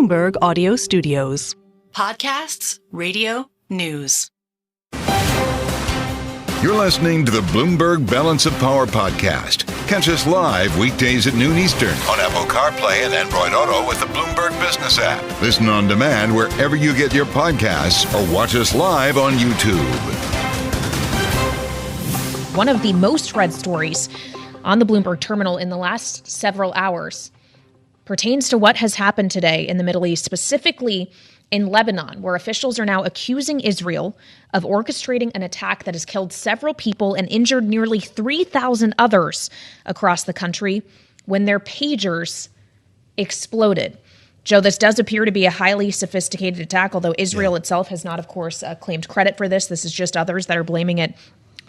Bloomberg Audio Studios. Podcasts, radio, news. You're listening to the Bloomberg Balance of Power podcast. Catch us live weekdays at noon Eastern on Apple CarPlay and Android Auto with the Bloomberg Business app. Listen on demand wherever you get your podcasts or watch us live on YouTube. One of the most read stories on the Bloomberg terminal in the last several hours pertains to what has happened today in the Middle East, specifically in Lebanon, where officials are now accusing Israel of orchestrating an attack that has killed several people and injured nearly 3,000 others across the country when their pagers exploded. Joe, this does appear to be a highly sophisticated attack, although Israel itself has not, of course, claimed credit for this. This is just others that are blaming it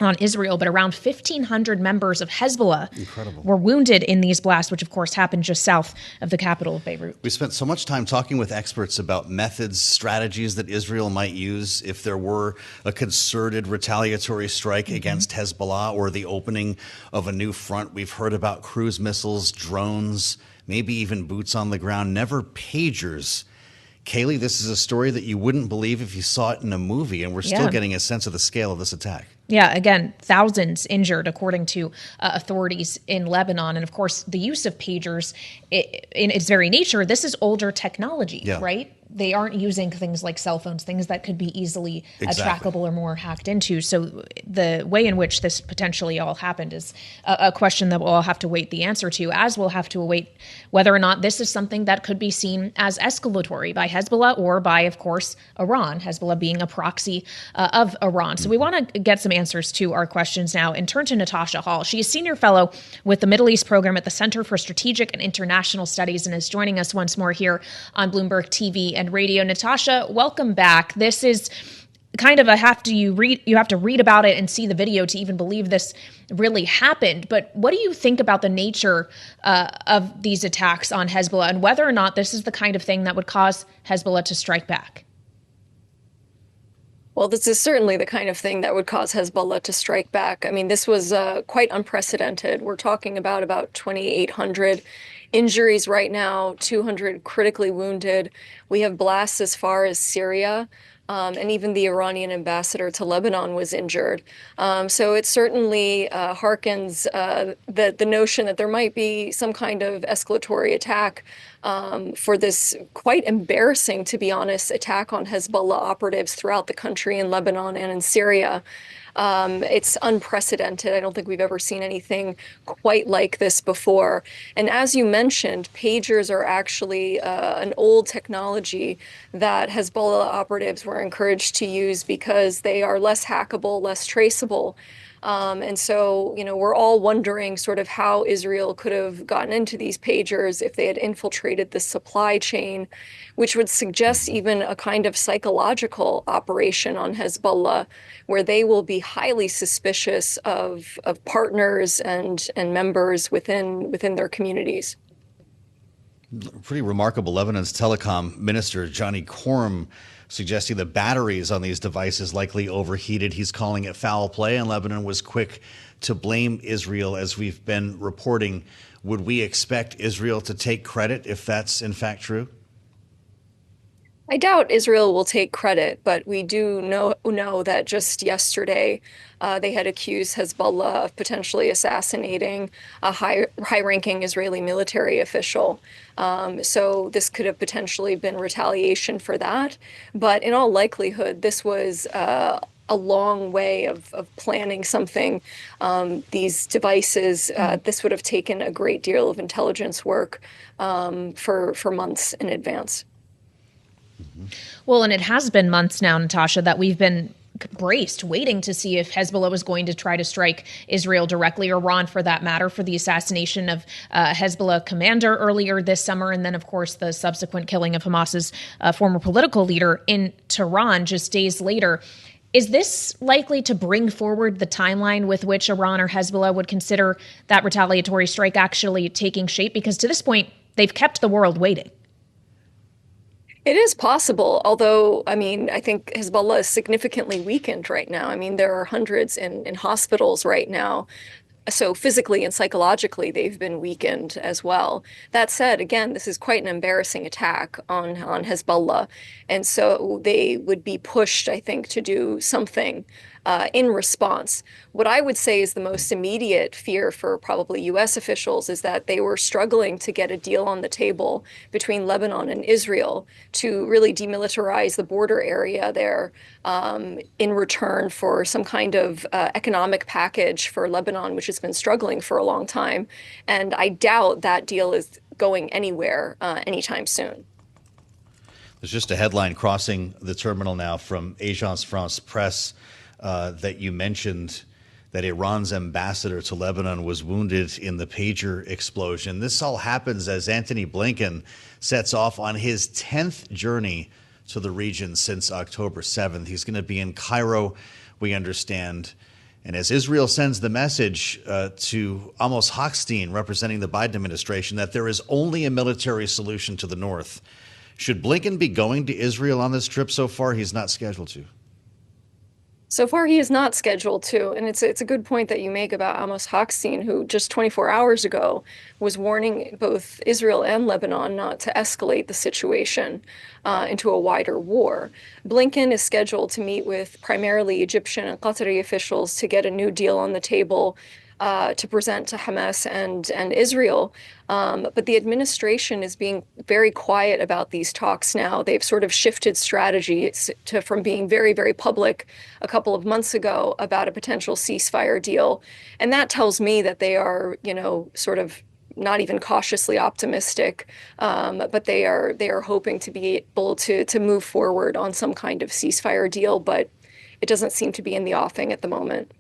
on Israel, but around 1,500 members of Hezbollah were wounded in these blasts, which of course happened just south of the capital of Beirut. We spent so much time talking with experts about methods, strategies that Israel might use if there were a concerted retaliatory strike against Hezbollah or the opening of a new front. We've heard about cruise missiles, drones, maybe even boots on the ground, never pagers. Kailey, this is a story that you wouldn't believe if you saw it in a movie, and we're still getting a sense of the scale of this attack. Yeah, again, thousands injured, according to authorities in Lebanon. And of course, the use of pagers, in its very nature, this is older technology, right? They aren't using things like cell phones, things that could be easily trackable or more hacked into. So the way in which this potentially all happened is a question that we'll all have to wait the answer to, as we'll have to await whether or not this is something that could be seen as escalatory by Hezbollah or by, of course, Iran, Hezbollah being a proxy of Iran. So we want to get some answers to our questions now and turn to Natasha Hall. She is senior fellow with the Middle East program at the Center for Strategic and International Studies and is joining us once more here on Bloomberg TV and radio. Natasha, welcome back. This is kind of you have to read about it and see the video to even believe this really happened. But what do you think about the nature of these attacks on Hezbollah and whether or not this is the kind of thing that would cause Hezbollah to strike back? Well, this is certainly the kind of thing that would cause Hezbollah to strike back. I mean, this was quite unprecedented. We're talking about 2,800 injuries right now, 200 critically wounded. We have blasts as far as Syria. And even the Iranian ambassador to Lebanon was injured. So it certainly harkens the notion that there might be some kind of escalatory attack for this quite embarrassing, to be honest, attack on Hezbollah operatives throughout the country in Lebanon and in Syria. It's unprecedented. I don't think we've ever seen anything quite like this before. And as you mentioned, pagers are actually an old technology that Hezbollah operatives were encouraged to use because they are less hackable, less traceable. And so, we're all wondering sort of how Israel could have gotten into these pagers if they had infiltrated the supply chain, which would suggest even a kind of psychological operation on Hezbollah, where they will be highly suspicious of partners and members within their communities. Pretty remarkable. Lebanon's telecom minister, Johnny Corum, suggesting the batteries on these devices likely overheated. He's calling it foul play, and Lebanon was quick to blame Israel, as we've been reporting. Would we expect Israel to take credit if that's in fact true? I doubt Israel will take credit, but we do know that just yesterday they had accused Hezbollah of potentially assassinating a high-ranking Israeli military official. So this could have potentially been retaliation for that. But in all likelihood, this was a long way of planning something. These devices, this would have taken a great deal of intelligence work for months in advance. Well, and it has been months now, Natasha, that we've been braced, waiting to see if Hezbollah was going to try to strike Israel directly, or Iran for that matter, for the assassination of Hezbollah commander earlier this summer. And then, of course, the subsequent killing of Hamas's former political leader in Tehran just days later. Is this likely to bring forward the timeline with which Iran or Hezbollah would consider that retaliatory strike actually taking shape? Because to this point, they've kept the world waiting. It is possible, although, I mean, I think Hezbollah is significantly weakened right now. I mean, there are hundreds in hospitals right now. So physically and psychologically, they've been weakened as well. That said, again, this is quite an embarrassing attack on Hezbollah. And so they would be pushed, I think, to do something in response. What I would say is the most immediate fear for probably U.S. officials is that they were struggling to get a deal on the table between Lebanon and Israel to really demilitarize the border area there in return for some kind of economic package for Lebanon, which has been struggling for a long time. And I doubt that deal is going anywhere anytime soon. There's just a headline crossing the terminal now from Agence France Presse that you mentioned that Iran's ambassador to Lebanon was wounded in the pager explosion. This all happens as Antony Blinken sets off on his 10th journey to the region since October 7th. He's going to be in Cairo, we understand. And as Israel sends the message to Amos Hochstein, representing the Biden administration, that there is only a military solution to the north. Should Blinken be going to Israel on this trip? So far, he's not scheduled to. So far, he is not scheduled to. And it's a good point that you make about Amos Hochstein, who just 24 hours ago was warning both Israel and Lebanon not to escalate the situation into a wider war. Blinken is scheduled to meet with primarily Egyptian and Qatari officials to get a new deal on the table to present to Hamas and Israel. But the administration is being very quiet about these talks now. They've sort of shifted strategies from being very, very public a couple of months ago about a potential ceasefire deal. And that tells me that they are, sort of not even cautiously optimistic, but they are hoping to be able to move forward on some kind of ceasefire deal. But it doesn't seem to be in the offing at the moment.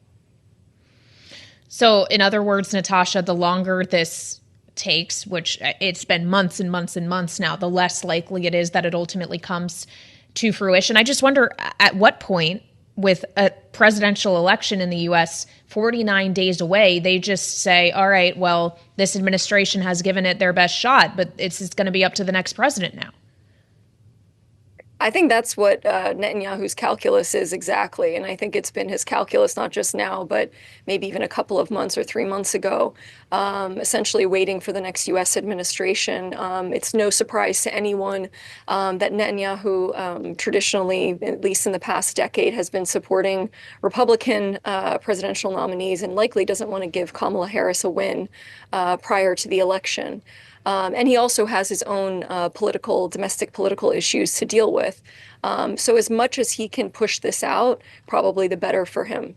So, in other words, Natasha, the longer this takes, which it's been months and months and months now, the less likely it is that it ultimately comes to fruition. I just wonder at what point, with a presidential election in the U.S. 49 days away, they just say, all right, well, this administration has given it their best shot, but it's going to be up to the next president now. I think that's what Netanyahu's calculus is exactly. And I think it's been his calculus not just now, but maybe even a couple of months or 3 months ago, essentially waiting for the next U.S. administration. It's no surprise to anyone that Netanyahu traditionally, at least in the past decade, has been supporting Republican presidential nominees and likely doesn't want to give Kamala Harris a win prior to the election. And he also has his own domestic political issues to deal with. So as much as he can push this out, probably the better for him.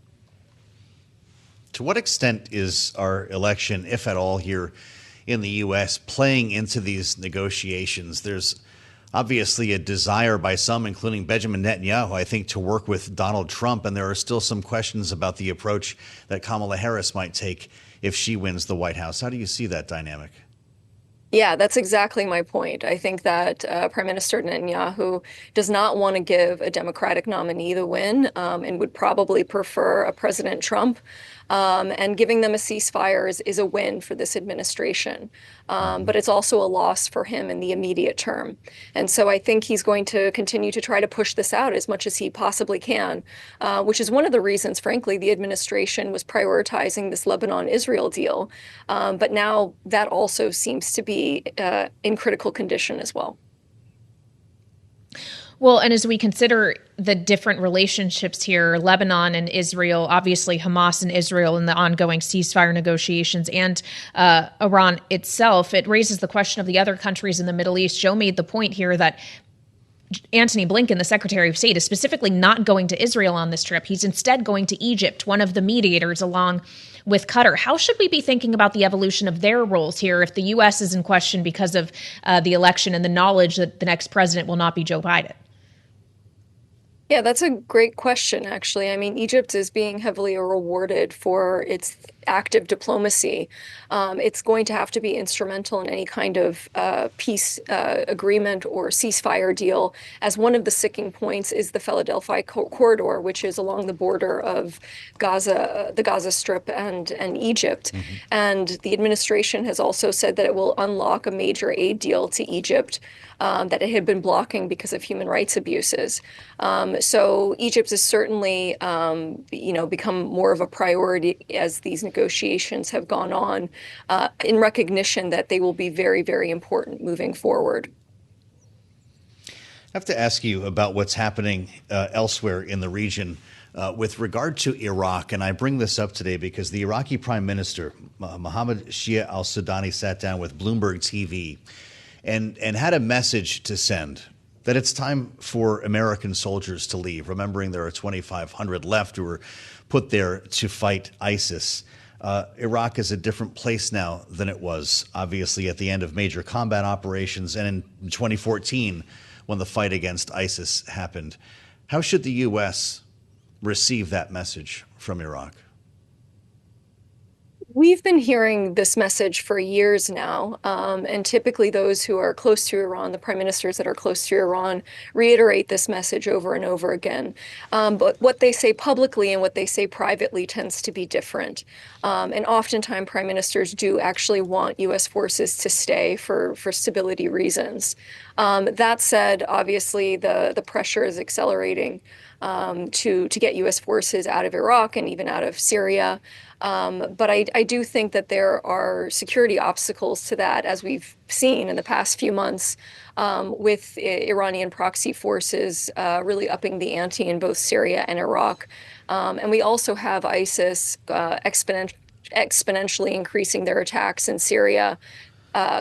To what extent is our election, if at all, here in the U.S. playing into these negotiations? There's obviously a desire by some, including Benjamin Netanyahu, I think, to work with Donald Trump. And there are still some questions about the approach that Kamala Harris might take if she wins the White House. How do you see that dynamic? Yeah, that's exactly my point. I think that Prime Minister Netanyahu does not want to give a Democratic nominee the win and would probably prefer a President Trump. And giving them a ceasefire is a win for this administration. But it's also a loss for him in the immediate term. And so I think he's going to continue to try to push this out as much as he possibly can, which is one of the reasons, frankly, the administration was prioritizing this Lebanon-Israel deal. But now that also seems to be in critical condition as well. Well, and as we consider the different relationships here, Lebanon and Israel, obviously Hamas and Israel in the ongoing ceasefire negotiations, and Iran itself, it raises the question of the other countries in the Middle East. Joe made the point here that Antony Blinken, the Secretary of State, is specifically not going to Israel on this trip. He's instead going to Egypt, one of the mediators, along with Qatar. How should we be thinking about the evolution of their roles here if the U.S. is in question because of the election and the knowledge that the next president will not be Joe Biden? Yeah, that's a great question, actually. I mean, Egypt is being heavily rewarded for its active diplomacy. It's going to have to be instrumental in any kind of peace agreement or ceasefire deal, as one of the sticking points is the Philadelphia corridor, which is along the border of Gaza, the Gaza Strip, and Egypt. Mm-hmm. And the administration has also said that it will unlock a major aid deal to Egypt that it had been blocking because of human rights abuses. So Egypt has certainly, become more of a priority as these negotiations negotiations have gone on in recognition that they will be very, very important moving forward. I have to ask you about what's happening elsewhere in the region with regard to Iraq. And I bring this up today because the Iraqi Prime Minister, Mohammed Shia al-Sudani, sat down with Bloomberg TV and had a message to send that it's time for American soldiers to leave, remembering there are 2,500 left who were put there to fight ISIS. Iraq is a different place now than it was, obviously, at the end of major combat operations and in 2014 when the fight against ISIS happened. How should the U.S. receive that message from Iraq? We've been hearing this message for years now, and typically those who are close to Iran, the prime ministers that are close to Iran, reiterate this message over and over again. But what they say publicly and what they say privately tends to be different. And oftentimes prime ministers do actually want U.S. forces to stay for stability reasons. That said, obviously the pressure is accelerating to get U.S. forces out of Iraq and even out of Syria. But I do think that there are security obstacles to that, as we've seen in the past few months, with Iranian proxy forces really upping the ante in both Syria and Iraq. And we also have ISIS exponentially increasing their attacks in Syria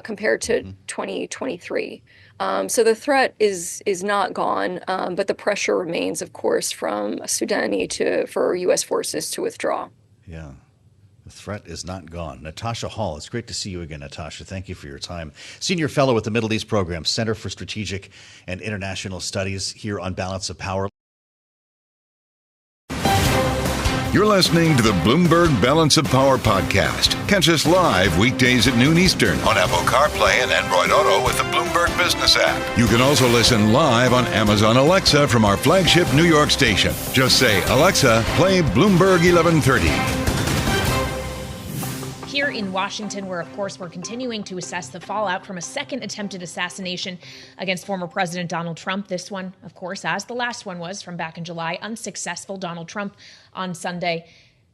compared to 2023. So the threat is not gone, but the pressure remains, of course, from Sudani for U.S. forces to withdraw. Yeah. The threat is not gone. Natasha Hall, it's great to see you again, Natasha. Thank you for your time. Senior Fellow with the Middle East Program, Center for Strategic and International Studies here on Balance of Power. You're listening to the Bloomberg Balance of Power podcast. Catch us live weekdays at noon Eastern on Apple CarPlay and Android Auto with the Bloomberg Business app. You can also listen live on Amazon Alexa from our flagship New York station. Just say, Alexa, play Bloomberg 1130. Here in Washington, where, of course, we're continuing to assess the fallout from a second attempted assassination against former President Donald Trump. This one, of course, as the last one was from back in July, unsuccessful. Donald Trump on Sunday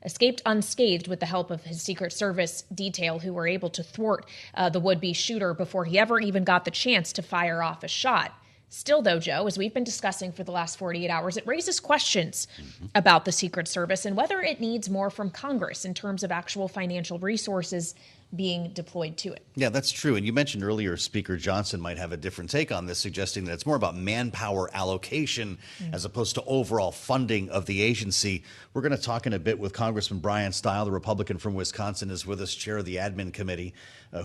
escaped unscathed with the help of his Secret Service detail, who were able to thwart the would-be shooter before he ever even got the chance to fire off a shot. Still, though, Joe, as we've been discussing for the last 48 hours, it raises questions about the Secret Service and whether it needs more from Congress in terms of actual financial resources being deployed to it. Yeah, that's true. And you mentioned earlier Speaker Johnson might have a different take on this, suggesting that it's more about manpower allocation as opposed to overall funding of the agency. We're going to talk in a bit with Congressman Bryan Steil, the Republican from Wisconsin, is with us, chair of the admin committee,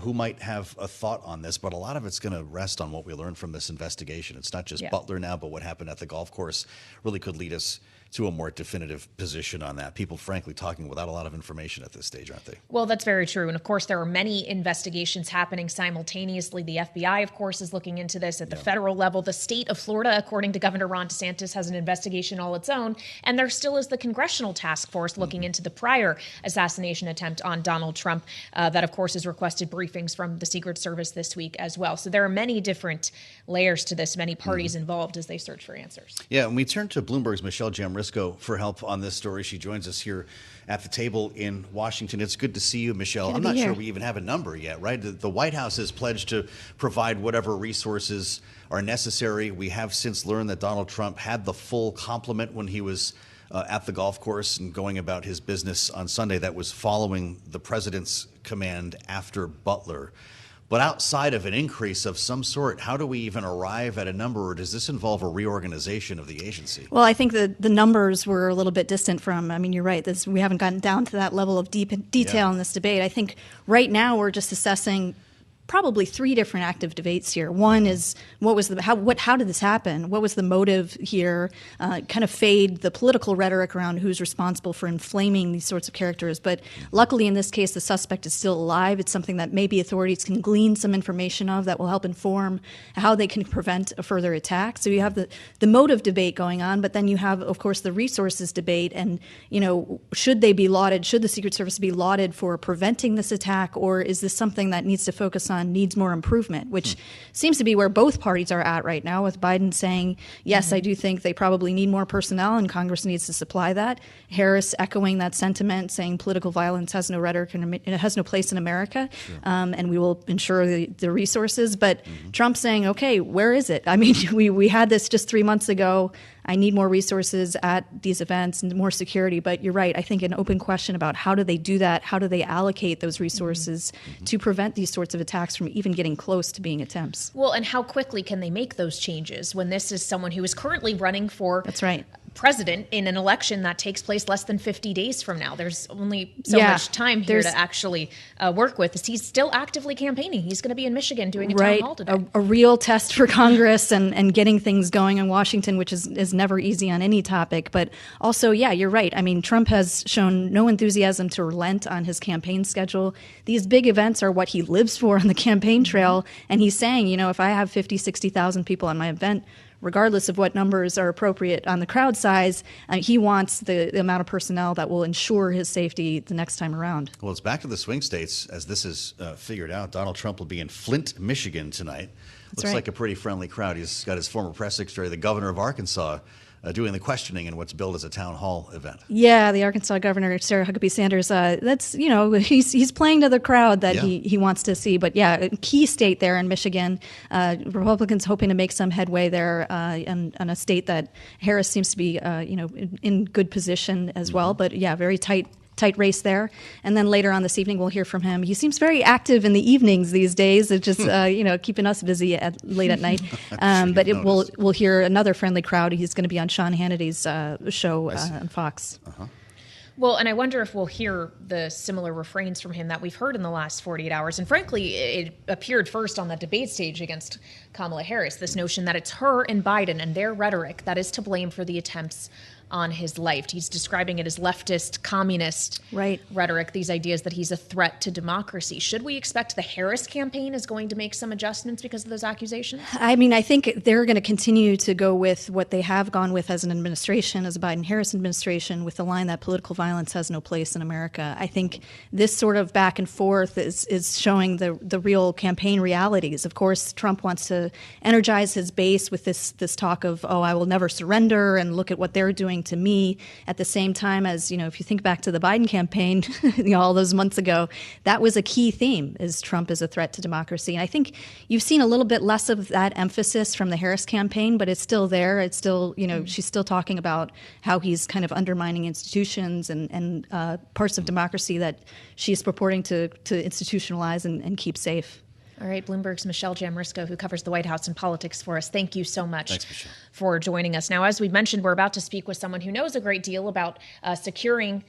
who might have a thought on this. But a lot of it's going to rest on what we learned from this investigation. It's not just Butler now, but what happened at the golf course really could lead us to a more definitive position on that. People, frankly, talking without a lot of information at this stage, aren't they? Well, that's very true. And of course, there are many investigations happening simultaneously. The FBI, of course, is looking into this at the federal level. The state of Florida, according to Governor Ron DeSantis, has an investigation all its own. And there still is the congressional task force looking into the prior assassination attempt on Donald Trump that, of course, has requested briefings from the Secret Service this week as well. So there are many different layers to this, many parties involved as they search for answers. Yeah, and we turn to Bloomberg's Michelle Jamrisko for help on this story. She joins us here at the table in Washington. It's good to see you, Michelle. I'm not sure we even have a number yet, right? The White House has pledged to provide whatever resources are necessary. We have since learned that Donald Trump had the full complement when he was at the golf course and going about his business on Sunday. That was following the president's command after Butler. But outside of an increase of some sort, how do we even arrive at a number, or does this involve a reorganization of the agency? Well, I think the numbers were a little bit distant from, I mean, you're right, we haven't gotten down to that level of deep detail in this debate. I think right now we're just assessing probably three different active debates here. One is how did this happen? What was the motive here? Kind of fade the political rhetoric around who's responsible for inflaming these sorts of characters. But luckily in this case, the suspect is still alive. It's something that maybe authorities can glean some information of that will help inform how they can prevent a further attack. So you have the motive debate going on, but then you have, of course, the resources debate. And, should they be lauded? Should the Secret Service be lauded for preventing this attack? Or is this something that needs to focus on Lebanon needs more improvement, which seems to be where both parties are at right now, with Biden saying, yes, I do think they probably need more personnel and Congress needs to supply that. Harris echoing that sentiment, saying political violence has no rhetoric and it has no place in America, and we will ensure the resources. But Trump saying, okay, where is it? I mean, we had this just 3 months ago. I need more resources at these events and more security. But you're right. I think an open question about how do they do that? How do they allocate those resources to prevent these sorts of attacks from even getting close to being attempts? Well, and how quickly can they make those changes when this is someone who is currently running for president in an election that takes place less than 50 days from now? There's only so much time here to actually work with. He's still actively campaigning. He's going to be in Michigan doing a town hall today. A real test for Congress and getting things going in Washington, which is never easy on any topic. But also, you're right. I mean, Trump has shown no enthusiasm to relent on his campaign schedule. These big events are what he lives for on the campaign trail. And he's saying, if I have 50, 60,000 people on my event, regardless of what numbers are appropriate on the crowd size, he wants the amount of personnel that will ensure his safety the next time around. Well, it's back to the swing states as this is figured out. Donald Trump will be in Flint, Michigan tonight. Looks like a pretty friendly crowd. He's got his former press secretary, the governor of Arkansas, doing the questioning in what's billed as a town hall event. Yeah, the Arkansas governor, Sarah Huckabee Sanders, that's, he's playing to the crowd that he wants to see. But a key state there in Michigan, Republicans hoping to make some headway there in a state that Harris seems to be, in good position as well. But very tight race there. And then later on this evening, we'll hear from him. He seems very active in the evenings these days. It's just, keeping us busy late at night. But we'll hear another friendly crowd. He's going to be on Sean Hannity's show on Fox. Well, and I wonder if we'll hear the similar refrains from him that we've heard in the last 48 hours. And frankly, it appeared first on the debate stage against Kamala Harris, this notion that it's her and Biden and their rhetoric that is to blame for the attempts on his life. He's describing it as leftist, communist rhetoric, these ideas that he's a threat to democracy. Should we expect the Harris campaign is going to make some adjustments because of those accusations? I mean, I think they're going to continue to go with what they have gone with as an administration, as a Biden-Harris administration, with the line that political violence has no place in America. I think this sort of back and forth is showing the real campaign realities. Of course, Trump wants to energize his base with this talk of, I will never surrender, and look at what they're doing to me. At the same time as, if you think back to the Biden campaign, all those months ago, that was a key theme, is Trump is a threat to democracy. And I think you've seen a little bit less of that emphasis from the Harris campaign, but it's still there. It's still, she's still talking about how he's kind of undermining institutions and parts of democracy that she's purporting to institutionalize and keep safe. All right, Bloomberg's Michelle Jamrisko, who covers the White House and politics for us. Thank you so much for joining us. Now, as we mentioned, we're about to speak with someone who knows a great deal about securing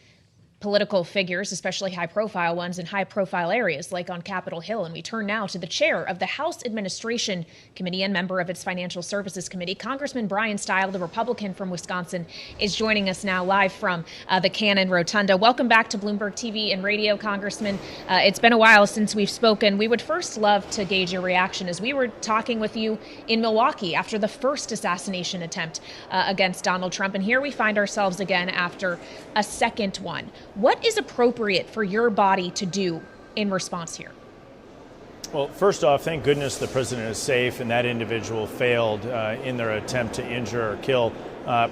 political figures, especially high-profile ones in high-profile areas like on Capitol Hill. And we turn now to the chair of the House Administration Committee and member of its Financial Services Committee. Congressman Bryan Steil, the Republican from Wisconsin, is joining us now live from the Cannon Rotunda. Welcome back to Bloomberg TV and Radio, Congressman. It's been a while since we've spoken. We would first love to gauge your reaction as we were talking with you in Milwaukee after the first assassination attempt against Donald Trump. And here we find ourselves again after a second one. What is appropriate for your body to do in response here? Well, first off, thank goodness the president is safe and that individual failed in their attempt to injure or kill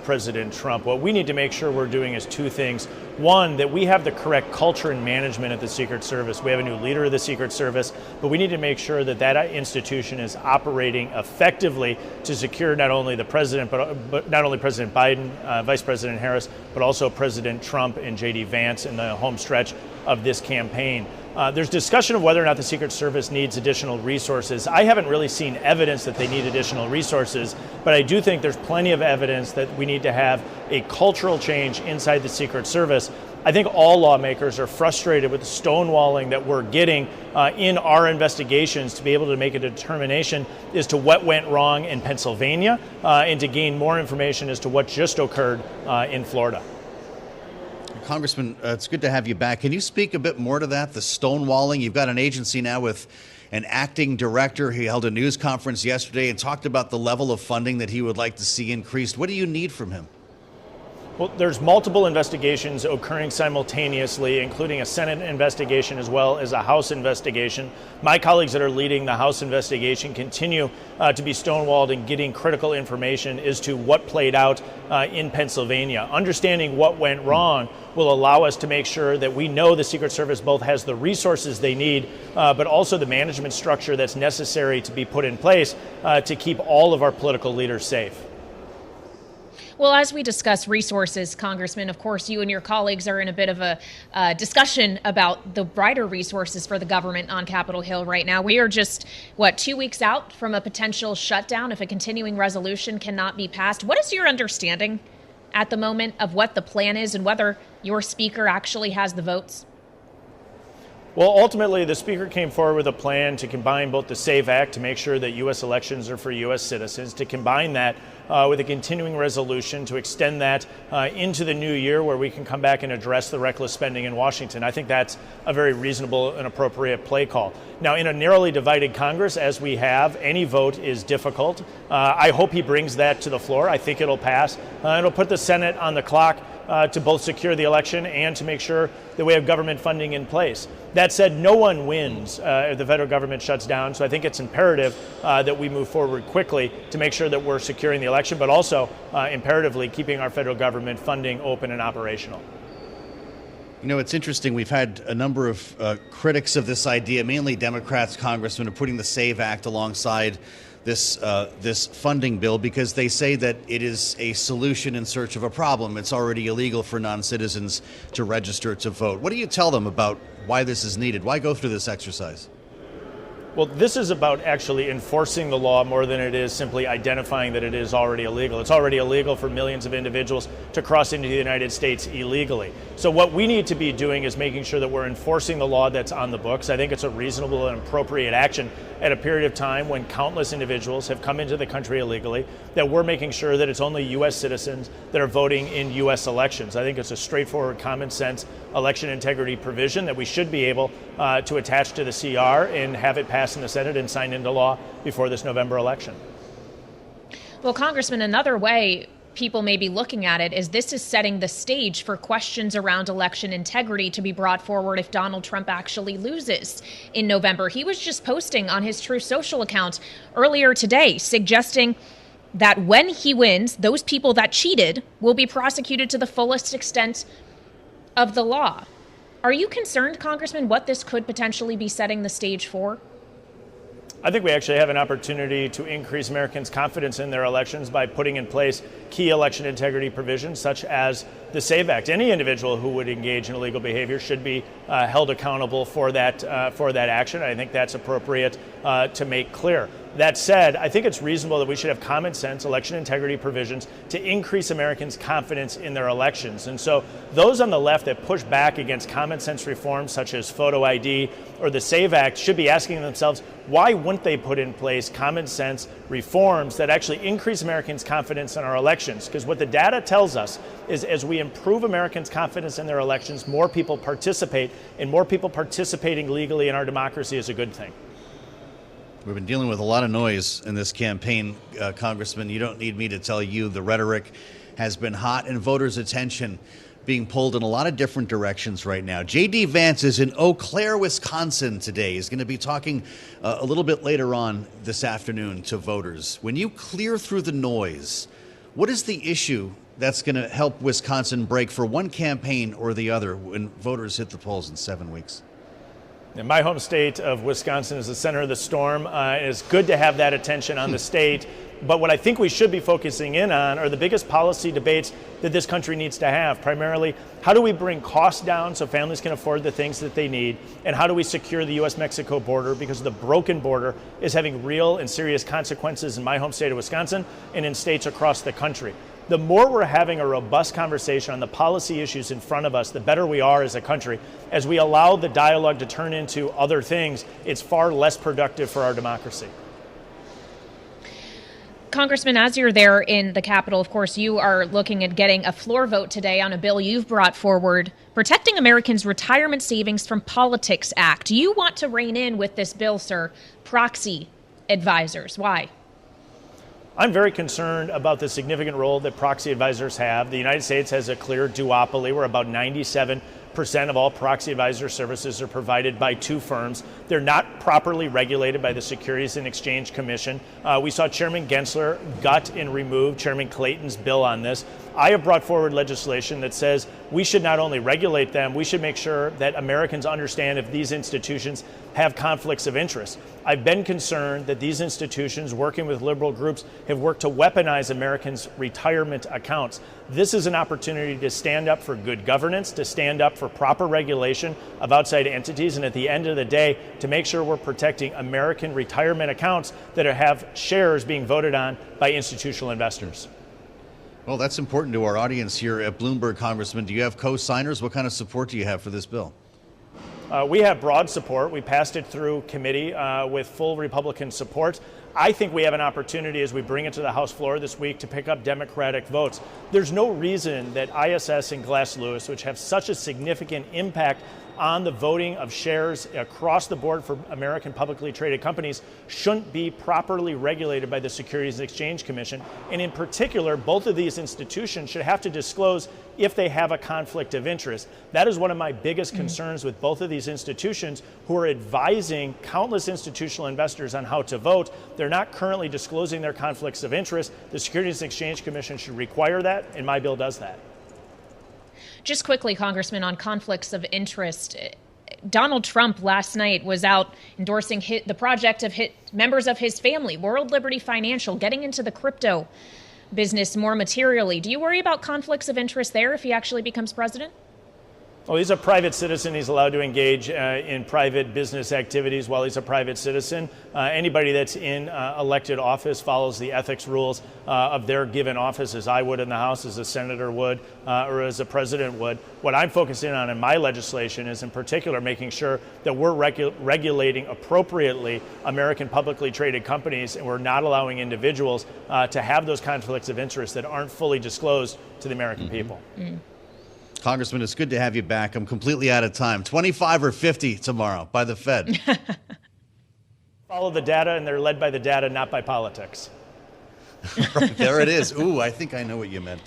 President Trump. What we need to make sure we're doing is two things. One, that we have the correct culture and management at the Secret Service. We have a new leader of the Secret Service, but we need to make sure that that institution is operating effectively to secure not only the president, but not only President Biden, Vice President Harris, but also President Trump and J.D. Vance in the home stretch of this campaign. There's discussion of whether or not the Secret Service needs additional resources. I haven't really seen evidence that they need additional resources, but I do think there's plenty of evidence that we need to have a cultural change inside the Secret Service. I think all lawmakers are frustrated with the stonewalling that we're getting in our investigations to be able to make a determination as to what went wrong in Pennsylvania and to gain more information as to what just occurred in Florida. Congressman, it's good to have you back. Can you speak a bit more to that, the stonewalling? You've got an agency now with an acting director. He held a news conference yesterday and talked about the level of funding that he would like to see increased. What do you need from him? Well, there's multiple investigations occurring simultaneously, including a Senate investigation as well as a House investigation. My colleagues that are leading the House investigation continue to be stonewalled in getting critical information as to what played out in Pennsylvania. Understanding what went wrong will allow us to make sure that we know the Secret Service both has the resources they need, but also the management structure that's necessary to be put in place to keep all of our political leaders safe. Well, as we discuss resources, Congressman, of course, you and your colleagues are in a bit of a discussion about the brighter resources for the government on Capitol Hill right now. We are just, 2 weeks out from a potential shutdown if a continuing resolution cannot be passed. What is your understanding at the moment of what the plan is and whether your speaker actually has the votes? Well, ultimately, the Speaker came forward with a plan to combine both the SAVE Act to make sure that U.S. elections are for U.S. citizens, to combine that with a continuing resolution to extend that into the new year where we can come back and address the reckless spending in Washington. I think that's a very reasonable and appropriate play call. Now, in a narrowly divided Congress, as we have, any vote is difficult. I hope he brings that to the floor. I think it'll pass. It'll put the Senate on the clock to both secure the election and to make sure that we have government funding in place. That said, no one wins if the federal government shuts down, so I think it's imperative that we move forward quickly to make sure that we're securing the election, but also imperatively keeping our federal government funding open and operational. You know, it's interesting. We've had a number of critics of this idea, mainly Democrats, congressmen, of putting the SAVE Act alongside this funding bill because they say that it is a solution in search of a problem. It's already illegal for non-citizens to register to vote. What do you tell them about why this is needed? Why go through this exercise? Well, this is about actually enforcing the law more than it is simply identifying that it is already illegal. It's already illegal for millions of individuals to cross into the United States illegally. So what we need to be doing is making sure that we're enforcing the law that's on the books. I think it's a reasonable and appropriate action at a period of time when countless individuals have come into the country illegally, that we're making sure that it's only U.S. citizens that are voting in U.S. elections. I think it's a straightforward, common sense election integrity provision that we should be able to attach to the CR and have it passed in the Senate and signed into law before this November election. Well, Congressman, another way people may be looking at it is this is setting the stage for questions around election integrity to be brought forward if Donald Trump actually loses in November. He was just posting on his Truth Social account earlier today suggesting that when he wins, those people that cheated will be prosecuted to the fullest extent of the law. Are you concerned, Congressman, what this could potentially be setting the stage for? I think we actually have an opportunity to increase Americans' confidence in their elections by putting in place key election integrity provisions such as the SAVE Act. Any individual who would engage in illegal behavior should be held accountable for that action. I think that's appropriate to make clear. That said, I think it's reasonable that we should have common sense election integrity provisions to increase Americans' confidence in their elections. And so those on the left that push back against common sense reforms such as photo ID or the SAVE Act should be asking themselves, why wouldn't they put in place common sense reforms that actually increase Americans' confidence in our elections? Because what the data tells us is as we improve Americans' confidence in their elections, more people participate, and more people participating legally in our democracy is a good thing. We've been dealing with a lot of noise in this campaign, Congressman. You don't need me to tell you the rhetoric has been hot and voters' attention being pulled in a lot of different directions right now. J.D. Vance is in Eau Claire, Wisconsin today. He's going to be talking a little bit later on this afternoon to voters. When you clear through the noise, what is the issue that's going to help Wisconsin break for one campaign or the other when voters hit the polls in 7 weeks? And my home state of Wisconsin is the center of the storm. It's good to have that attention on the state. But what I think we should be focusing in on are the biggest policy debates that this country needs to have. Primarily, how do we bring costs down so families can afford the things that they need? And how do we secure the U.S.-Mexico border? Because the broken border is having real and serious consequences in my home state of Wisconsin and in states across the country. The more we're having a robust conversation on the policy issues in front of us, the better we are as a country. As we allow the dialogue to turn into other things, it's far less productive for our democracy. Congressman, as you're there in the Capitol, of course, you are looking at getting a floor vote today on a bill you've brought forward, Protecting Americans' Retirement Savings from Politics Act. You want to rein in with this bill, sir, proxy advisors. Why? I'm very concerned about the significant role that proxy advisors have. The United States has a clear duopoly where about 97% of all proxy advisor services are provided by two firms. They're not properly regulated by the Securities and Exchange Commission. We saw Chairman Gensler gut and remove Chairman Clayton's bill on this. I have brought forward legislation that says we should not only regulate them, we should make sure that Americans understand if these institutions have conflicts of interest. I've been concerned that these institutions, working with liberal groups, have worked to weaponize Americans' retirement accounts. This is an opportunity to stand up for good governance, to stand up for proper regulation of outside entities, and at the end of the day, to make sure we're protecting American retirement accounts that have shares being voted on by institutional investors. Well, that's important to our audience here at Bloomberg, Congressman. Do you have co-signers? What kind of support do you have for this bill? We have broad support. We passed it through committee with full Republican support. I think we have an opportunity as we bring it to the House floor this week to pick up Democratic votes. There's no reason that ISS and Glass Lewis, which have such a significant impact on the voting of shares across the board for American publicly traded companies, shouldn't be properly regulated by the Securities and Exchange Commission. And in particular, both of these institutions should have to disclose if they have a conflict of interest. That is one of my biggest concerns with both of these institutions, who are advising countless institutional investors on how to vote. They're not currently disclosing their conflicts of interest. The Securities and Exchange Commission should require that, and my bill does that. Just quickly, Congressman, on conflicts of interest, Donald Trump last night was out endorsing the project of members of his family, World Liberty Financial, getting into the crypto business more materially. Do you worry about conflicts of interest there if he actually becomes president? Well, he's a private citizen. He's allowed to engage in private business activities while he's a private citizen. Anybody that's in elected office follows the ethics rules of their given office, as I would in the House, as a senator would, or as a president would. What I'm focusing on in my legislation is, in particular, making sure that we're regulating appropriately American publicly traded companies, and we're not allowing individuals to have those conflicts of interest that aren't fully disclosed to the American people. Congressman, it's good to have you back. I'm completely out of time. 25 or 50 tomorrow by the Fed. Follow the data, and they're led by the data, not by politics. Right, there it is. Ooh, I think I know what you meant.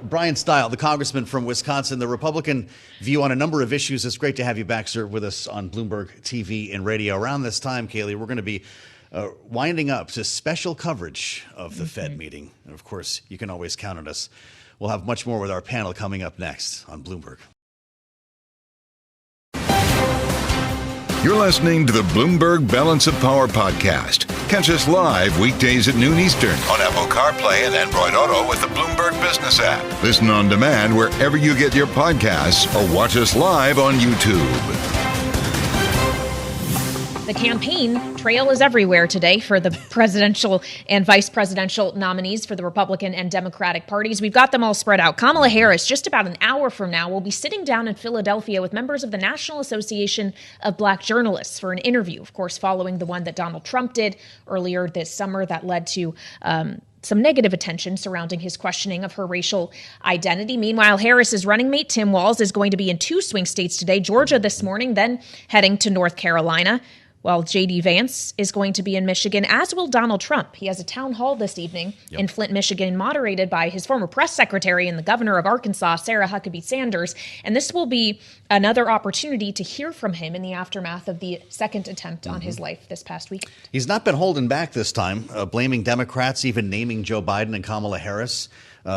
Bryan Steil, the congressman from Wisconsin, the Republican view on a number of issues. It's great to have you back, sir, with us on Bloomberg TV and radio. Around this time, Kailey, we're going to be winding up to special coverage of the Fed meeting. And of course, you can always count on us. We'll have much more with our panel coming up next on Bloomberg. You're listening to the Bloomberg Balance of Power podcast. Catch us live weekdays at noon Eastern on Apple CarPlay and Android Auto with the Bloomberg Business app. Listen on demand wherever you get your podcasts or watch us live on YouTube. The campaign trail is everywhere today for the presidential and vice presidential nominees for the Republican and Democratic parties. We've got them all spread out. Kamala Harris, just about an hour from now, will be sitting down in Philadelphia with members of the National Association of Black Journalists for an interview, of course, following the one that Donald Trump did earlier this summer that led to some negative attention surrounding his questioning of her racial identity. Meanwhile, Harris's running mate, Tim Walz, is going to be in two swing states today, Georgia this morning, then heading to North Carolina. While J.D. Vance is going to be in Michigan, as will Donald Trump. He has a town hall this evening in Flint, Michigan, moderated by his former press secretary and the governor of Arkansas, Sarah Huckabee Sanders. And this will be another opportunity to hear from him in the aftermath of the second attempt on his life this past week. He's not been holding back this time, blaming Democrats, even naming Joe Biden and Kamala Harris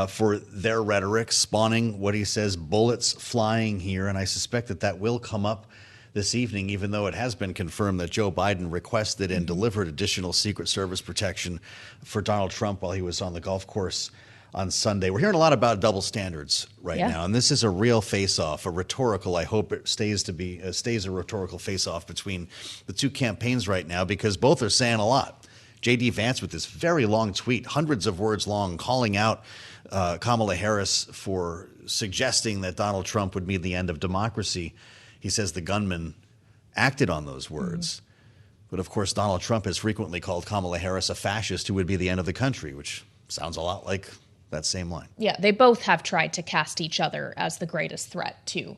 for their rhetoric, spawning what he says, bullets flying here. And I suspect that will come up this evening, even though it has been confirmed that Joe Biden requested and delivered additional Secret Service protection for Donald Trump while he was on the golf course on Sunday. We're hearing a lot about double standards right now, and this is a real face-off, a rhetorical. I hope it stays a rhetorical face-off between the two campaigns right now, because both are saying a lot. J.D. Vance with this very long tweet, hundreds of words long, calling out Kamala Harris for suggesting that Donald Trump would mean the end of democracy. He says the gunman acted on those words. But of course, Donald Trump has frequently called Kamala Harris a fascist who would be the end of the country, which sounds a lot like that same line. Yeah, they both have tried to cast each other as the greatest threat to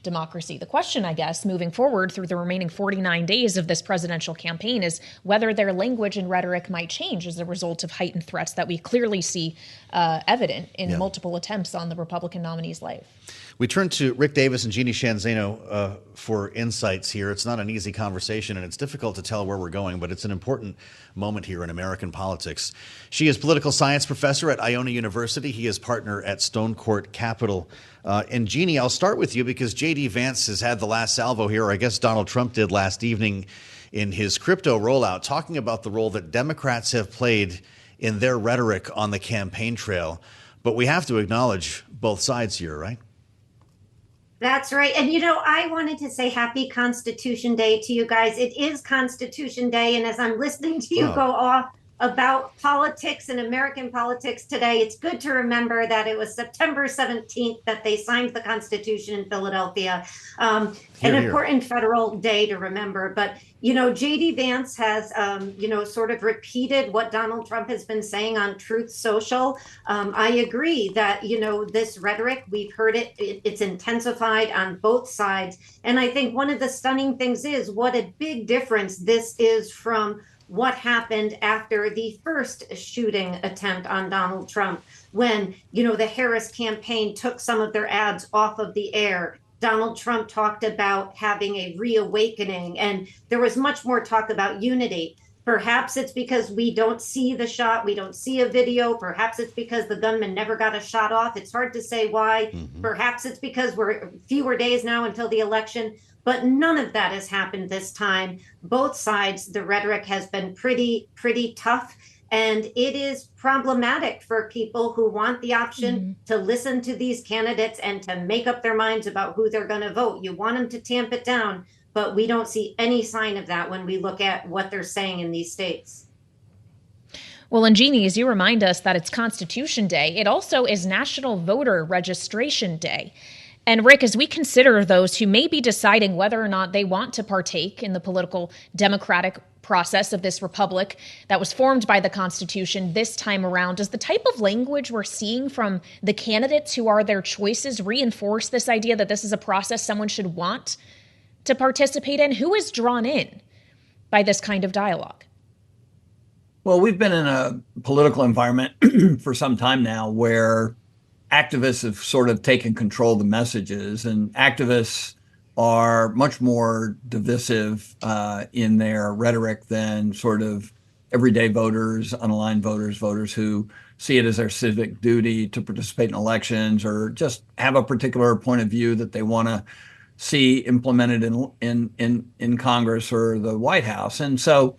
democracy. The question, I guess, moving forward through the remaining 49 days of this presidential campaign is whether their language and rhetoric might change as a result of heightened threats that we clearly see evident in multiple attempts on the Republican nominee's life. We turn to Rick Davis and Jeanne Zaino for insights here. It's not an easy conversation, and it's difficult to tell where we're going, but it's an important moment here in American politics. She is political science professor at Iona University. He is partner at Stone Court Capital. And Jeanne, I'll start with you because J.D. Vance has had the last salvo here, or I guess Donald Trump did last evening in his crypto rollout, talking about the role that Democrats have played in their rhetoric on the campaign trail. But we have to acknowledge both sides here, right? That's right. And, I wanted to say happy Constitution Day to you guys. It is Constitution Day. And as I'm listening to you go off about politics and American politics today, it's good to remember that it was September 17th that they signed the Constitution in Philadelphia. An important federal day to remember. But, J.D. Vance has, sort of repeated what Donald Trump has been saying on Truth Social. I agree that, this rhetoric, we've heard it's intensified on both sides. And I think one of the stunning things is what a big difference this is from what happened after the first shooting attempt on Donald Trump, when, the Harris campaign took some of their ads off of the air. Donald Trump talked about having a reawakening, and there was much more talk about unity. Perhaps it's because we don't see the shot, we don't see a video. Perhaps it's because the gunman never got a shot off. It's hard to say why. Perhaps it's because we're fewer days now until the election. But none of that has happened this time. Both sides, the rhetoric has been pretty tough. And it is problematic for people who want the option to listen to these candidates and to make up their minds about who they're going to vote. You want them to tamp it down, but we don't see any sign of that when we look at what they're saying in these states. Well, and Jeanne, as you remind us that it's Constitution Day, it also is National Voter Registration Day. And Rick, as we consider those who may be deciding whether or not they want to partake in the political democratic process of this republic that was formed by the Constitution this time around, does the type of language we're seeing from the candidates who are their choices reinforce this idea that this is a process someone should want to participate in? Who is drawn in by this kind of dialogue? Well, we've been in a political environment for some time now where activists have sort of taken control of the messages, and activists are much more divisive in their rhetoric than sort of everyday voters, unaligned voters who see it as their civic duty to participate in elections or just have a particular point of view that they want to see implemented in Congress or the White House. And so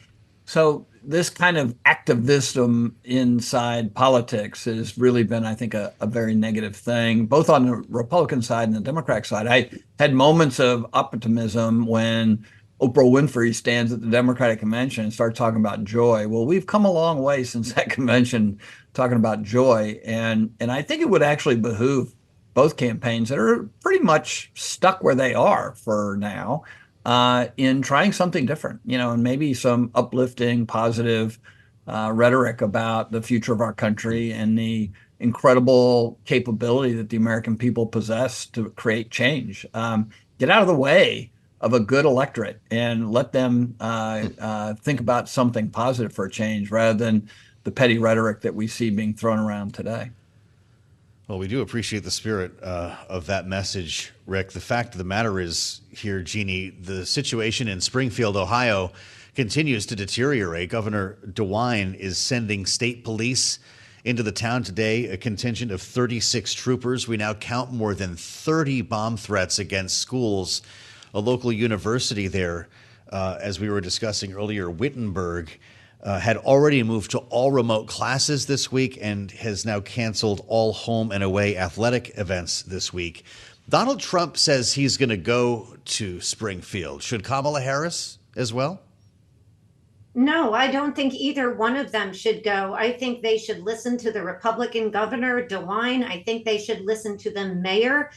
this kind of activism inside politics has really been, I think, a very negative thing, both on the Republican side and the Democratic side. I had moments of optimism when Oprah Winfrey stands at the Democratic convention and starts talking about joy. Well, we've come a long way since that convention talking about joy. And I think it would actually behoove both campaigns that are pretty much stuck where they are for now, in trying something different, and maybe some uplifting, positive rhetoric about the future of our country and the incredible capability that the American people possess to create change. Get out of the way of a good electorate and let them think about something positive for a change rather than the petty rhetoric that we see being thrown around today. Well, we do appreciate the spirit of that message, Rick. The fact of the matter is here, Jeanne, the situation in Springfield, Ohio, continues to deteriorate. Governor DeWine is sending state police into the town today, a contingent of 36 troopers. We now count more than 30 bomb threats against schools. A local university there, as we were discussing earlier, Wittenberg, had already moved to all remote classes this week and has now canceled all home and away athletic events this week. Donald Trump says he's going to go to Springfield. Should Kamala Harris as well? No, I don't think either one of them should go. I think they should listen to the Republican governor, DeWine. I think they should listen to the mayor.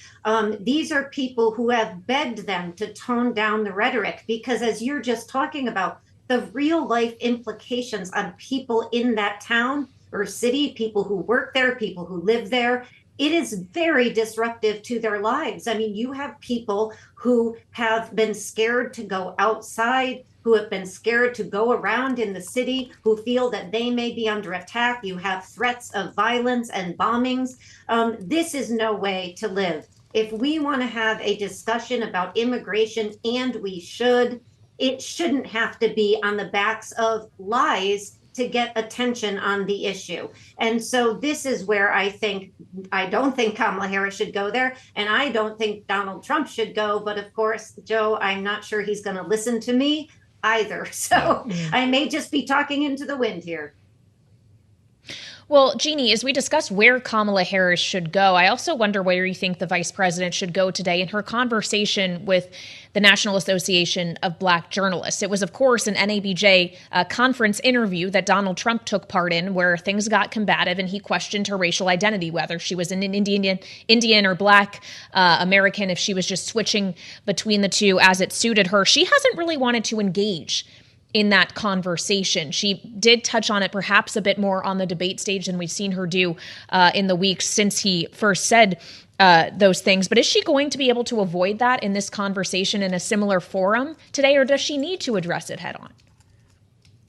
These are people who have begged them to tone down the rhetoric because, as you're just talking about, the real life implications on people in that town or city, people who work there, people who live there, it is very disruptive to their lives. I mean, you have people who have been scared to go outside, who have been scared to go around in the city, who feel that they may be under attack. You have threats of violence and bombings. This is no way to live. If we want to have a discussion about immigration, and we should, it shouldn't have to be on the backs of lies to get attention on the issue. And so this is where I don't think Kamala Harris should go there, and I don't think Donald Trump should go. But of course, Joe, I'm not sure he's going to listen to me either. So I may just be talking into the wind here. Well, Jeanne, as we discuss where Kamala Harris should go, I also wonder where you think the vice president should go today in her conversation with the National Association of Black Journalists. It was, of course, an NABJ conference interview that Donald Trump took part in where things got combative and he questioned her racial identity, whether she was an Indian or Black American, if she was just switching between the two as it suited her. She hasn't really wanted to engage in that conversation. She did touch on it perhaps a bit more on the debate stage than we've seen her do in the weeks since he first said those things. But is she going to be able to avoid that in this conversation in a similar forum today, or does she need to address it head on?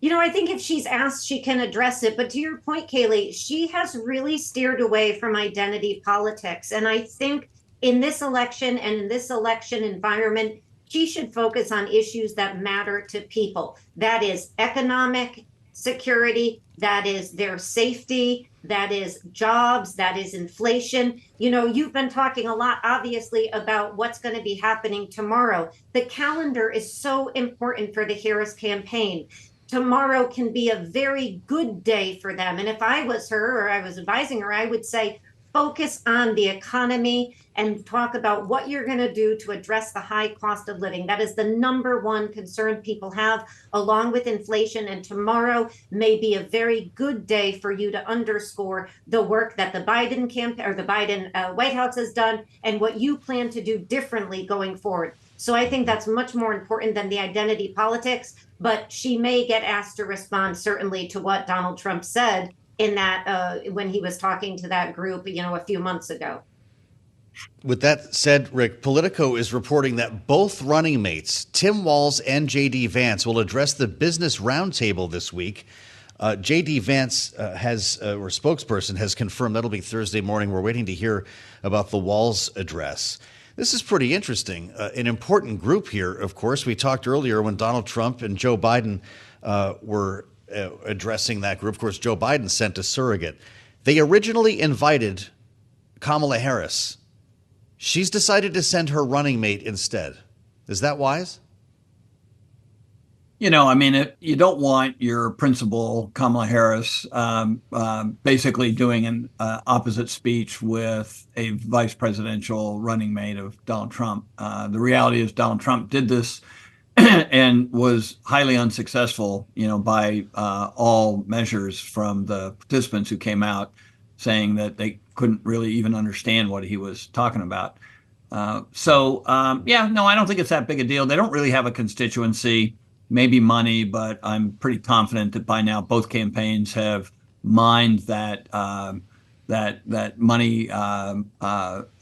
You know, I think if she's asked, she can address it. But to your point, Kailey, she has really steered away from identity politics. And I think in this election and in this election environment, she should focus on issues that matter to people. That is economic security, that is their safety, that is jobs, that is inflation. You know, you've been talking a lot, obviously, about what's going to be happening tomorrow. The calendar is so important for the Harris campaign. Tomorrow can be a very good day for them. And if I was her or I was advising her, I would say, focus on the economy and talk about what you're going to do to address the high cost of living. That is the number one concern people have, along with inflation. And tomorrow may be a very good day for you to underscore the work that the Biden campaign or the Biden White House has done and what you plan to do differently going forward. So I think that's much more important than the identity politics. But she may get asked to respond, certainly, to what Donald Trump said in that when he was talking to that group, you know, a few months ago. With that said, Rick, Politico is reporting that both running mates, Tim Walz and J.D. Vance, will address the Business Roundtable this week. J.D. Vance or spokesperson has confirmed that'll be Thursday morning. We're waiting to hear about the Walz address. This is pretty interesting. An important group here, of course. We talked earlier when Donald Trump and Joe Biden were addressing that group. Of course, Joe Biden sent a surrogate. They originally invited Kamala Harris. She's decided to send her running mate instead. Is that wise? You know, I mean, you don't want your principal, Kamala Harris, basically doing an opposite speech with a vice presidential running mate of Donald Trump. The reality is Donald Trump did this and was highly unsuccessful, you know, by all measures from the participants who came out saying that they couldn't really even understand what he was talking about. I don't think it's that big a deal. They don't really have a constituency, maybe money, but I'm pretty confident that by now both campaigns have mined that money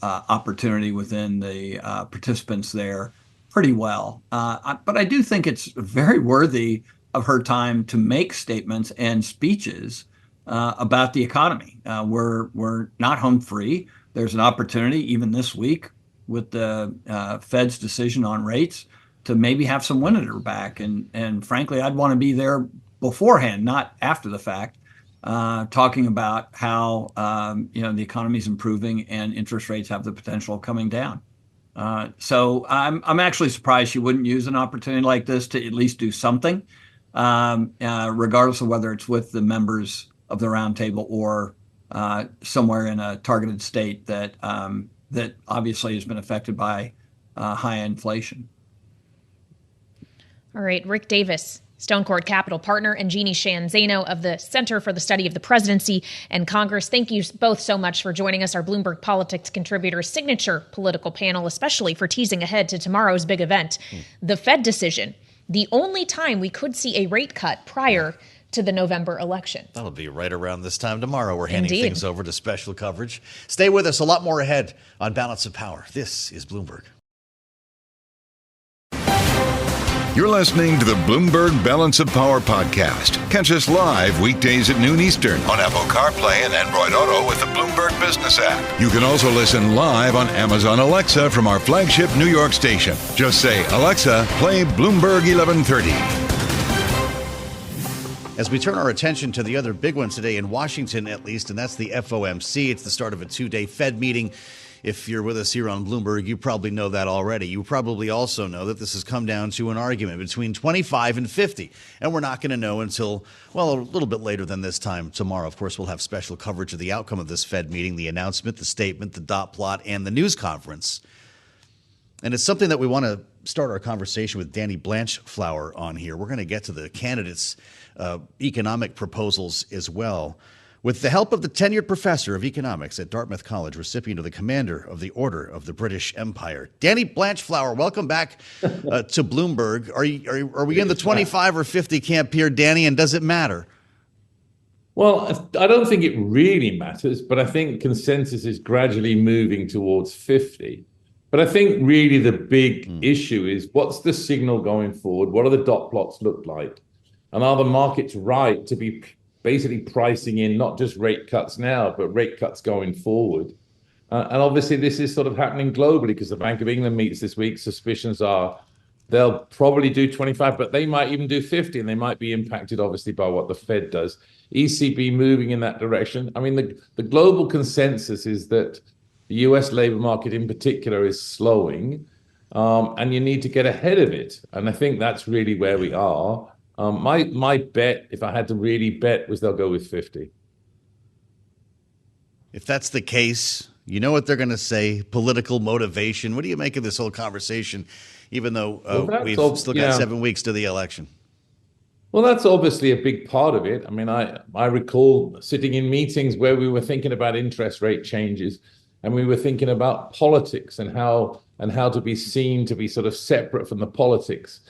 opportunity within the participants there pretty well. But I do think it's very worthy of her time to make statements and speeches about the economy. We're not home free. There's an opportunity even this week with the Fed's decision on rates to maybe have some wind at her back. And frankly, I'd want to be there beforehand, not after the fact, talking about how the economy's improving and interest rates have the potential of coming down. So I'm actually surprised she wouldn't use an opportunity like this to at least do something, regardless of whether it's with the members of the roundtable or somewhere in a targeted state that obviously has been affected by high inflation. All right, Rick Davis, Stone Court Capital partner, and Jeanne Zaino of the Center for the Study of the Presidency and Congress. Thank you both so much for joining us, our Bloomberg Politics contributor, signature political panel, especially for teasing ahead to tomorrow's big event, the Fed decision. The only time we could see a rate cut prior to the November election. That'll be right around this time tomorrow. We're handing Indeed. things over to special coverage. Stay with us. A lot more ahead on Balance of Power. This is Bloomberg. You're listening to the Bloomberg Balance of Power podcast. Catch us live weekdays at noon Eastern on Apple CarPlay and Android Auto with the Bloomberg Business app. You can also listen live on Amazon Alexa from our flagship New York station. Just say, Alexa, play Bloomberg 1130. As we turn our attention to the other big one today in Washington, at least, and that's the FOMC. It's the start of a two-day Fed meeting. If you're with us here on Bloomberg, you probably know that already. You probably also know that this has come down to an argument between 25 and 50. And we're not going to know until, well, a little bit later than this time tomorrow. Of course, we'll have special coverage of the outcome of this Fed meeting, the announcement, the statement, the dot plot, and the news conference. And it's something that we want to start our conversation with Danny Blanchflower on here. We're going to get to the candidates' economic proposals as well. With the help of the tenured professor of economics at Dartmouth College, recipient of the Commander of the Order of the British Empire, Danny Blanchflower, welcome back to Bloomberg. Are we in the 25 or 50 camp here, Danny, and does it matter? Well, I don't think it really matters, but I think consensus is gradually moving towards 50. But I think really the big issue is what's the signal going forward? What do the dot plots look like? And are the markets right to be basically pricing in not just rate cuts now, but rate cuts going forward? And obviously this is sort of happening globally because the Bank of England meets this week. Suspicions are they'll probably do 25, but they might even do 50, and they might be impacted obviously by what the Fed does. ECB moving in that direction. I mean, the global consensus is that the US labor market in particular is slowing, and you need to get ahead of it. And I think that's really where we are. My bet, if I had to really bet, was they'll go with 50. If that's the case, you know what they're going to say, political motivation. What do you make of this whole conversation, even though we've still got 7 weeks to the election? Well, that's obviously a big part of it. I mean, I recall sitting in meetings where we were thinking about interest rate changes, and we were thinking about politics and how to be seen to be sort of separate from the politics.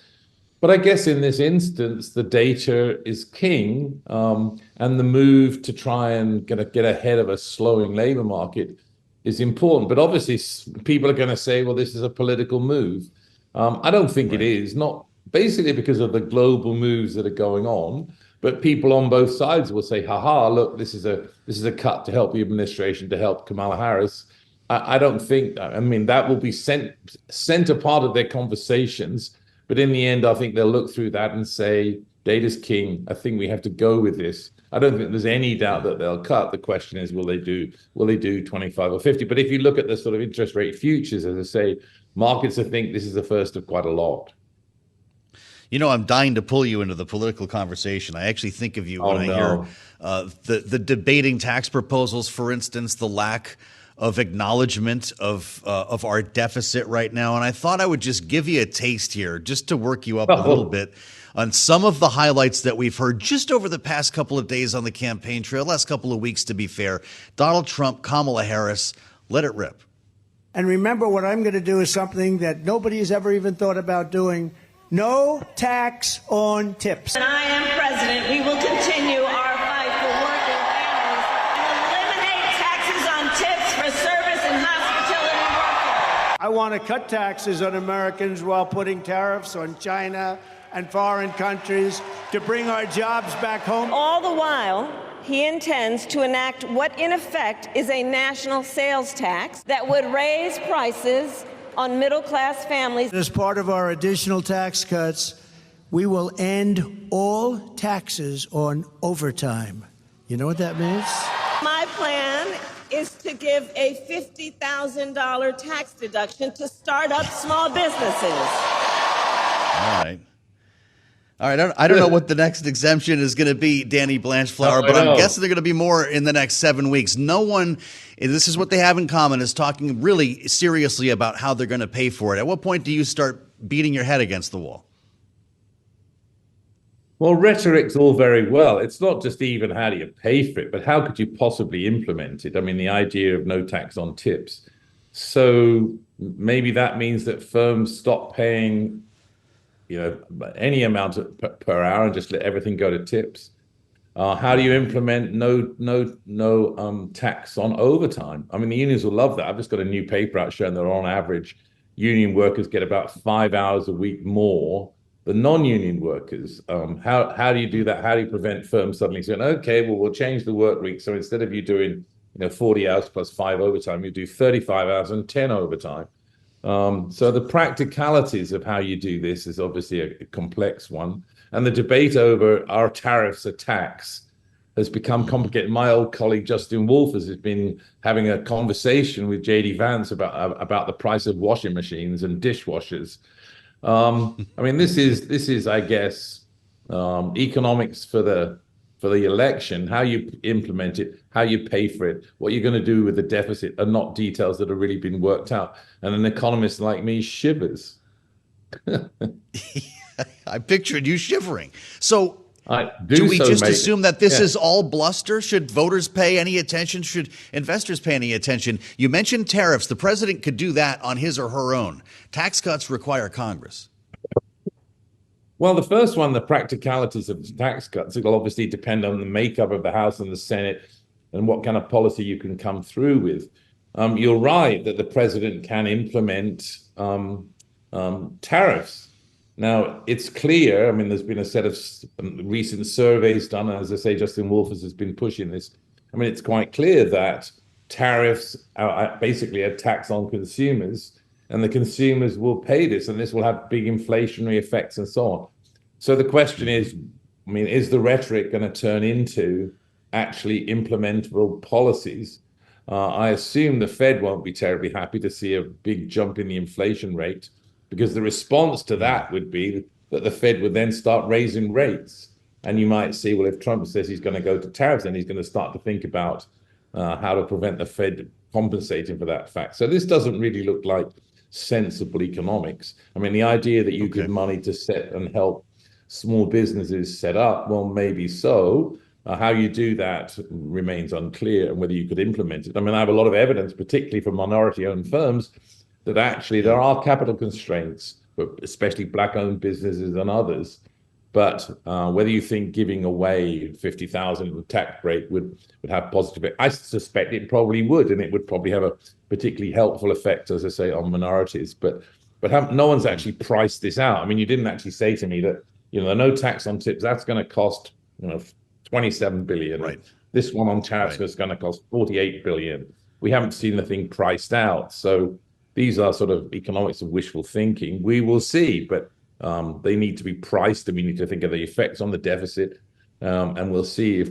But I guess in this instance, the data is king, and the move to try and get ahead of a slowing labor market is important. But obviously, people are going to say, well, this is a political move. I don't think it is, not basically because of the global moves that are going on, but people on both sides will say, haha, look, this is a cut to help the administration, to help Kamala Harris. I don't think, I mean, that will be center part of their conversations. But in the end, I think they'll look through that and say, data's king. I think we have to go with this. I don't think there's any doubt that they'll cut. The question is, will they do 25 or 50? But if you look at the sort of interest rate futures, as I say, markets, I think this is the first of quite a lot. You know, I'm dying to pull you into the political conversation. I actually think of you when I hear the debating tax proposals, for instance, the lack of acknowledgement of our deficit right now. And I thought I would just give you a taste here just to work you up a little bit on some of the highlights that we've heard just over the past couple of days on the campaign trail, last couple of weeks to be fair. Donald Trump, Kamala Harris, let it rip. And remember, what I'm going to do is something that nobody has ever even thought about doing. No tax on tips. When I am president, we will continue our fight for working families and eliminate taxes on tips for service and hospitality workers. I want to cut taxes on Americans while putting tariffs on China and foreign countries to bring our jobs back home. All the while, he intends to enact what in effect is a national sales tax that would raise prices on middle-class families. As part of our additional tax cuts, we will end all taxes on overtime. You know what that means? My plan is to give a $50,000 tax deduction to start up small businesses. All right. I don't know what the next exemption is going to be, Danny Blanchflower, but I'm guessing they're going to be more in the next 7 weeks. No one, this is what they have in common, is talking really seriously about how they're going to pay for it. At what point do you start beating your head against the wall? Well, rhetoric's all very well. It's not just even how do you pay for it, but how could you possibly implement it? I mean, the idea of no tax on tips. So maybe that means that firms stop paying any amount per hour and just let everything go to tips. How do you implement no tax on overtime? I mean, the unions will love that. I've just got a new paper out showing that on average, union workers get about 5 hours a week more than non-union workers. How do you do that? How do you prevent firms suddenly saying, okay, well, we'll change the work week. So instead of you doing 40 hours plus 5 overtime, you do 35 hours and 10 overtime. So the practicalities of how you do this is obviously a complex one. And the debate over are tariffs a tax has become complicated. My old colleague, Justin Wolfers, has been having a conversation with J.D. Vance about the price of washing machines and dishwashers. I mean, this is, I guess, economics for the election. How you implement it, how you pay for it, what you're going to do with the deficit are not details that have really been worked out. And an economist like me shivers. I pictured you shivering. So do we just assume that this is all bluster? Should voters pay any attention? Should investors pay any attention? You mentioned tariffs. The president could do that on his or her own. Tax cuts require Congress. Well, the first one, the practicalities of the tax cuts, it will obviously depend on the makeup of the House and the Senate and what kind of policy you can come through with. You're right that the president can implement tariffs. Now, it's clear, I mean, there's been a set of recent surveys done, and as I say, Justin Wolfers has been pushing this. I mean, it's quite clear that tariffs are basically a tax on consumers, and the consumers will pay this, and this will have big inflationary effects and so on. So the question is, I mean, is the rhetoric going to turn into actually implementable policies? I assume the Fed won't be terribly happy to see a big jump in the inflation rate, because the response to that would be that the Fed would then start raising rates. And you might see, well, if Trump says he's going to go to tariffs, then he's going to start to think about how to prevent the Fed compensating for that fact. So this doesn't really look like sensible economics. I mean, the idea that you give money to set and help small businesses set up, well, maybe so. How you do that remains unclear, and whether you could implement it. I mean, I have a lot of evidence, particularly from minority-owned firms, that actually there are capital constraints, especially black-owned businesses and others. But whether you think giving away $50,000 tax break would have positive, I suspect it probably would, and it would probably have a particularly helpful effect, as I say, on minorities. But no one's actually priced this out. I mean, you didn't actually say to me that the no tax on tips, that's going to cost $27 billion. Right. This one on tariffs is going to cost $48 billion. We haven't seen the thing priced out, so these are sort of economics of wishful thinking. We will see, but they need to be priced, and we need to think of the effects on the deficit. And we'll see if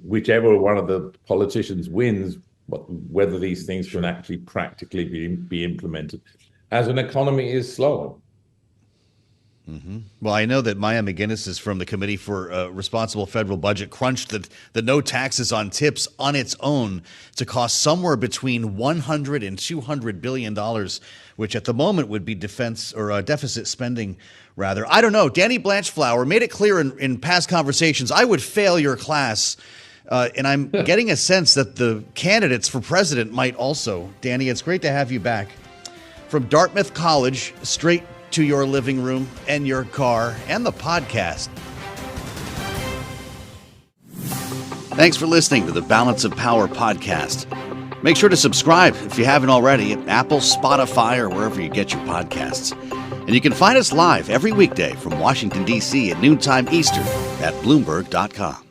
whichever one of the politicians wins, whether these things can actually practically be implemented as an economy is slowing. Mm-hmm. Well, I know that Maya McGinnis is from the Committee for Responsible Federal Budget crunched the no taxes on tips on its own to cost somewhere between $100 and $200 billion, which at the moment would be defense or deficit spending, rather. I don't know. Danny Blanchflower made it clear in past conversations I would fail your class, and I'm getting a sense that the candidates for president might also. Danny, it's great to have you back. From Dartmouth College, straight to your living room and your car and the podcast. Thanks for listening to the Balance of Power podcast. Make sure to subscribe if you haven't already at Apple, Spotify, or wherever you get your podcasts. And you can find us live every weekday from Washington, D.C. at noontime Eastern at Bloomberg.com.